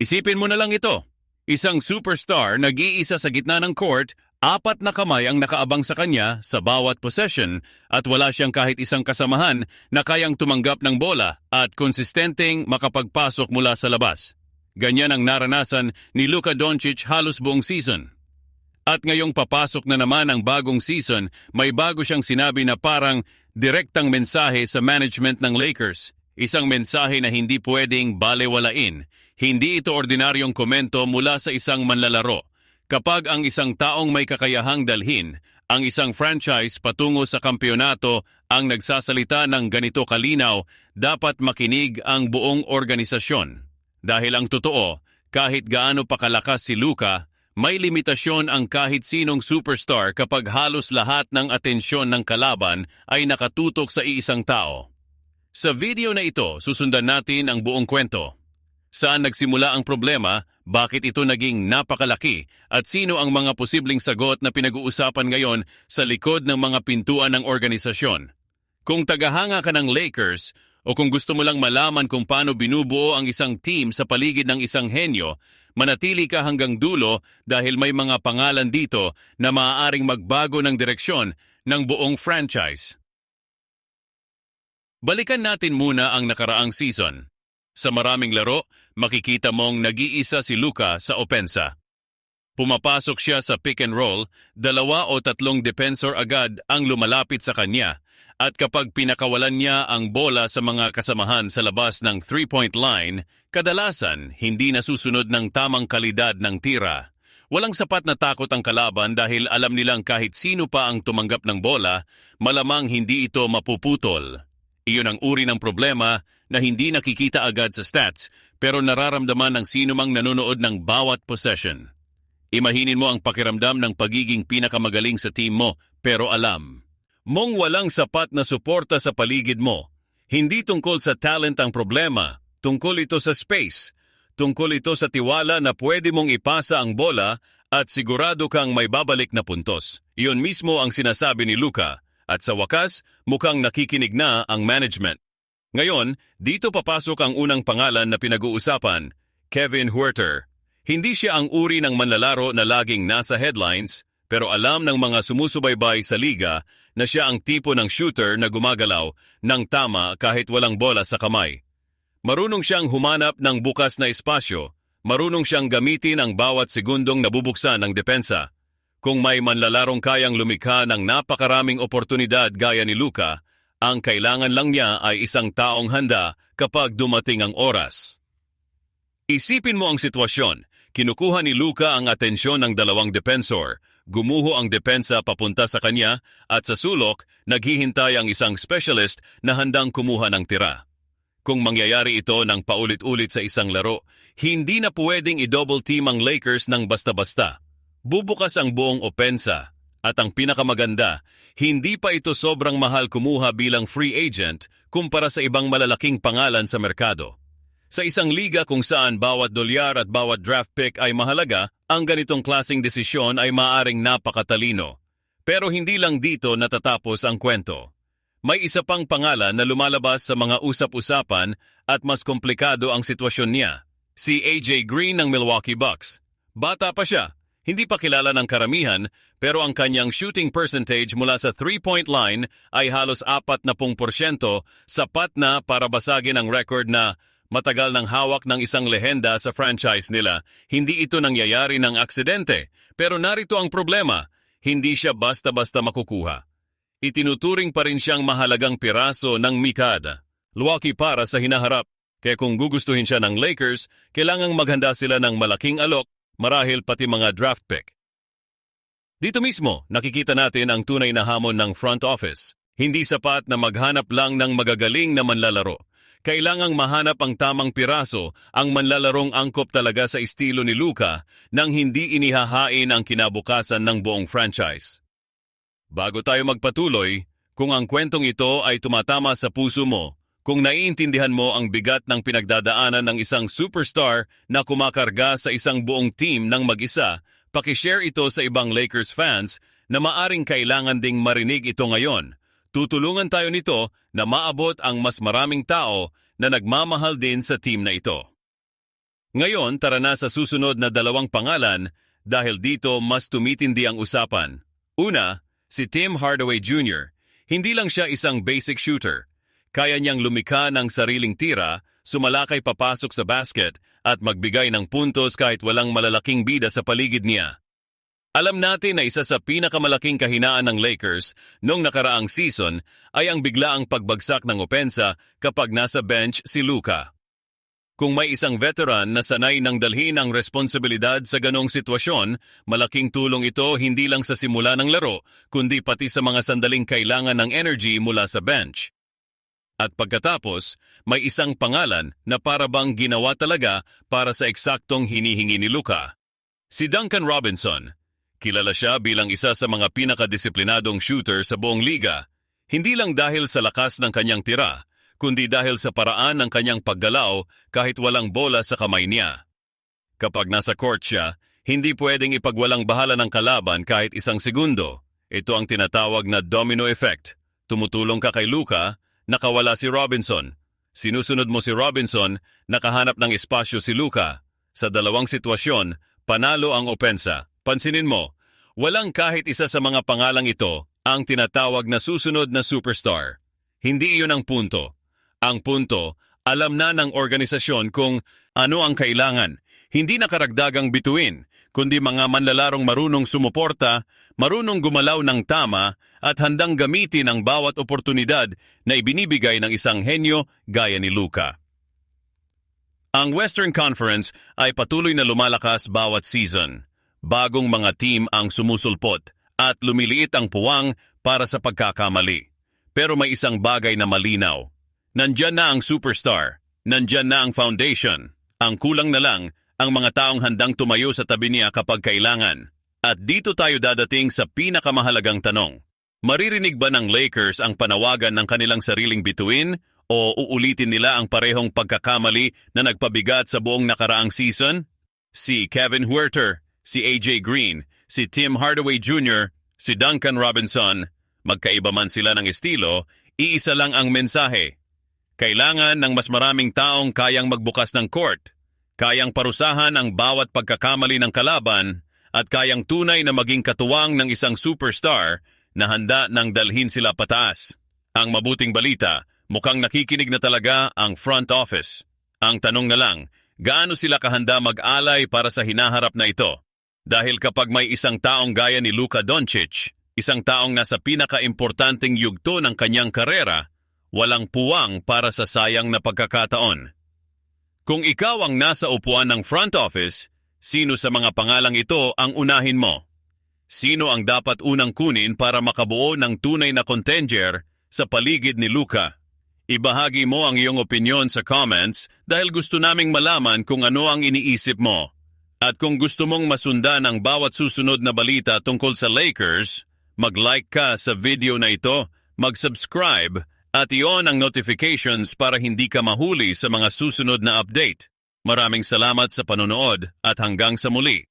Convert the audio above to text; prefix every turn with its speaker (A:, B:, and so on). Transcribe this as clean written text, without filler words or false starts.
A: Isipin mo na lang ito. Isang superstar nag-iisa sa gitna ng court, apat na kamay ang nakaabang sa kanya sa bawat possession at wala siyang kahit isang kasamahan na kayang tumanggap ng bola at konsistenteng makapagpasok mula sa labas. Ganyan ang naranasan ni Luka Doncic halos buong season. At ngayong papasok na naman ang bagong season, may bago siyang sinabi na parang direktang mensahe sa management ng Lakers. Isang mensahe na hindi pwedeng balewalain. Hindi ito ordinaryong komento mula sa isang manlalaro. Kapag ang isang taong may kakayahang dalhin ang isang franchise patungo sa kampyonato ang nagsasalita ng ganito kalinaw, dapat makinig ang buong organisasyon. Dahil ang totoo, kahit gaano pa kalakas si Luka, may limitasyon ang kahit sinong superstar kapag halos lahat ng atensyon ng kalaban ay nakatutok sa iisang tao. Sa video na ito, susundan natin ang buong kwento. Saan nagsimula ang problema, bakit ito naging napakalaki, at sino ang mga posibleng sagot na pinag-uusapan ngayon sa likod ng mga pintuan ng organisasyon. Kung tagahanga ka ng Lakers, o kung gusto mo lang malaman kung paano binubuo ang isang team sa paligid ng isang henyo, manatili ka hanggang dulo dahil may mga pangalan dito na maaaring magbago ng direksyon ng buong franchise. Balikan natin muna ang nakaraang season. Sa maraming laro, makikita mong nag-iisa si Luka sa opensa. Pumapasok siya sa pick and roll, 2 o 3 defensor agad ang lumalapit sa kanya, at kapag pinakawalan niya ang bola sa mga kasamahan sa labas ng 3-point line, kadalasan hindi nasusunod ng tamang kalidad ng tira. Walang sapat na takot ang kalaban dahil alam nilang kahit sino pa ang tumanggap ng bola, malamang hindi ito mapuputol. Iyon ang uri ng problema na hindi nakikita agad sa stats pero nararamdaman ng sinumang nanonood ng bawat possession. Imahinin mo ang pakiramdam ng pagiging pinakamagaling sa team mo pero alam mong walang sapat na suporta sa paligid mo. Hindi tungkol sa talent ang problema, tungkol ito sa space. Tungkol ito sa tiwala na pwede mong ipasa ang bola at sigurado kang may babalik na puntos. Iyon mismo ang sinasabi ni Luka. At sa wakas, mukhang nakikinig na ang management. Ngayon, dito papasok ang unang pangalan na pinag-uusapan, Kevin Huerter. Hindi siya ang uri ng manlalaro na laging nasa headlines, pero alam ng mga sumusubaybay sa liga na siya ang tipo ng shooter na gumagalaw ng tama kahit walang bola sa kamay. Marunong siyang humanap ng bukas na espasyo, marunong siyang gamitin ang bawat segundong nabubuksan ng depensa. Kung may manlalarong kayang lumikha ng napakaraming oportunidad gaya ni Luka, ang kailangan lang niya ay isang taong handa kapag dumating ang oras. Isipin mo ang sitwasyon. Kinukuha ni Luka ang atensyon ng 2 defensor, gumuho ang depensa papunta sa kanya at sa sulok, naghihintay ang isang specialist na handang kumuha ng tira. Kung mangyayari ito ng paulit-ulit sa isang laro, hindi na pwedeng i-double team ang Lakers ng basta-basta. Bubukas ang buong opensa at ang pinakamaganda, hindi pa ito sobrang mahal kumuha bilang free agent kumpara sa ibang malalaking pangalan sa merkado. Sa isang liga kung saan bawat dolyar at bawat draft pick ay mahalaga, ang ganitong klaseng desisyon ay maaaring napakatalino. Pero hindi lang dito natatapos ang kwento. May isa pang pangalan na lumalabas sa mga usap-usapan at mas komplikado ang sitwasyon niya, si AJ Green ng Milwaukee Bucks. Bata pa siya. Hindi pa kilala ng karamihan pero ang kanyang shooting percentage mula sa 3-point line ay halos 40%, sapat na para basagin ang record na matagal ng hawak ng isang lehenda sa franchise nila. Hindi ito nangyayari ng aksidente pero narito ang problema, hindi siya basta-basta makukuha. Itinuturing pa rin siyang mahalagang piraso ng mikada. Luwaki para sa hinaharap, kaya kung gugustuhin siya ng Lakers, kailangang maghanda sila ng malaking alok, marahil pati mga draft pick. Dito mismo, nakikita natin ang tunay na hamon ng front office. Hindi sapat na maghanap lang ng magagaling na manlalaro. Kailangang mahanap ang tamang piraso, ang manlalarong angkop talaga sa estilo ni Luka nang hindi inihahain ang kinabukasan ng buong franchise. Bago tayo magpatuloy, kung ang kwentong ito ay tumatama sa puso mo, kung naiintindihan mo ang bigat ng pinagdadaanan ng isang superstar na kumakarga sa isang buong team ng mag-isa, pakishare ito sa ibang Lakers fans na maaring kailangan ding marinig ito ngayon. Tutulungan tayo nito na maabot ang mas maraming tao na nagmamahal din sa team na ito. Ngayon, tara na sa susunod na dalawang pangalan dahil dito mas tumitindi ang usapan. Una, si Tim Hardaway Jr. Hindi lang siya isang basic shooter. Kaya niyang lumikha ng sariling tira, sumalakay papasok sa basket at magbigay ng puntos kahit walang malalaking bida sa paligid niya. Alam natin na isa sa pinakamalaking kahinaan ng Lakers noong nakaraang season ay ang biglaang pagbagsak ng opensa kapag nasa bench si Luka. Kung may isang veteran na sanay ng dalhin ang responsibilidad sa ganong sitwasyon, malaking tulong ito hindi lang sa simula ng laro, kundi pati sa mga sandaling kailangan ng energy mula sa bench. At pagkatapos, may isang pangalan na para bang ginawa talaga para sa eksaktong hinihingi ni Luka. Si Duncan Robinson. Kilala siya bilang isa sa mga pinakadisiplinadong shooter sa buong liga, hindi lang dahil sa lakas ng kanyang tira, kundi dahil sa paraan ng kanyang paggalaw kahit walang bola sa kamay niya. Kapag nasa court siya, hindi pwedeng ipagwalang bahala ng kalaban kahit isang segundo. Ito ang tinatawag na domino effect. Tumutulong ka kay Luka, nakawala si Robinson. Sinusunod mo si Robinson, nakahanap ng espasyo si Luka. Sa dalawang sitwasyon, panalo ang opensa. Pansinin mo, walang kahit isa sa mga pangalang ito ang tinatawag na susunod na superstar. Hindi iyon ang punto. Ang punto, alam na ng organisasyon kung ano ang kailangan. Hindi na karagdagang bituin, kundi mga manlalarong marunong sumuporta, marunong gumalaw ng tama, at handang gamitin ang bawat oportunidad na ibinibigay ng isang henyo gaya ni Luka. Ang Western Conference ay patuloy na lumalakas bawat season. Bagong mga team ang sumusulpot at lumiliit ang puwang para sa pagkakamali. Pero may isang bagay na malinaw. Nandyan na ang superstar, nandyan na ang foundation. Ang kulang na lang, ang mga taong handang tumayo sa tabi niya kapag kailangan. At dito tayo dadating sa pinakamahalagang tanong. Maririnig ba ng Lakers ang panawagan ng kanilang sariling bituin o uulitin nila ang parehong pagkakamali na nagpabigat sa buong nakaraang season? Si Kevin Huerter, si AJ Green, si Tim Hardaway Jr., si Duncan Robinson, magkaiba man sila ng estilo, iisa lang ang mensahe. Kailangan ng mas maraming taong kayang magbukas ng court, kayang parusahan ang bawat pagkakamali ng kalaban, at kayang tunay na maging katuwang ng isang superstar na handa nang dalhin sila pataas. Ang mabuting balita, mukhang nakikinig na talaga ang front office. Ang tanong na lang, gaano sila kahanda mag-alay para sa hinaharap na ito? Dahil kapag may isang taong gaya ni Luka Doncic, isang taong nasa pinaka-importanting yugto ng kanyang karera, walang puwang para sa sayang na pagkakataon. Kung ikaw ang nasa upuan ng front office, sino sa mga pangalang ito ang unahin mo? Sino ang dapat unang kunin para makabuo ng tunay na contender sa paligid ni Luka? Ibahagi mo ang iyong opinyon sa comments dahil gusto naming malaman kung ano ang iniisip mo. At kung gusto mong masundan ang bawat susunod na balita tungkol sa Lakers, mag-like ka sa video na ito, mag-subscribe, at i-on ang notifications para hindi ka mahuli sa mga susunod na update. Maraming salamat sa panonood at hanggang sa muli.